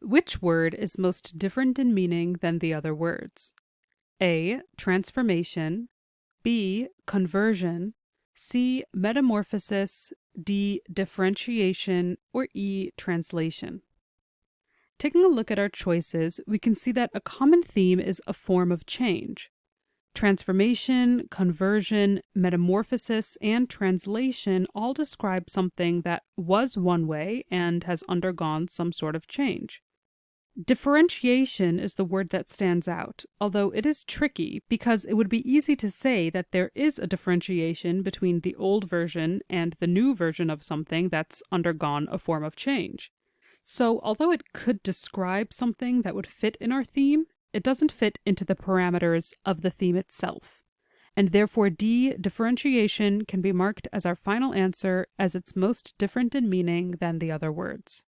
Which word is most different in meaning than the other words? A. Transformation. B. Conversion. C. Metamorphosis. D. Differentiation. Or E. Translation. Taking a look at our choices, we can see that a common theme is a form of change. Transformation, conversion, metamorphosis, and translation all describe something that was one way and has undergone some sort of change. Differentiation is the word that stands out, although it is tricky because it would be easy to say that there is a differentiation between the old version and the new version of something that's undergone a form of change. So, although it could describe something that would fit in our theme, it doesn't fit into the parameters of the theme itself. And therefore D, differentiation, can be marked as our final answer as it's most different in meaning than the other words.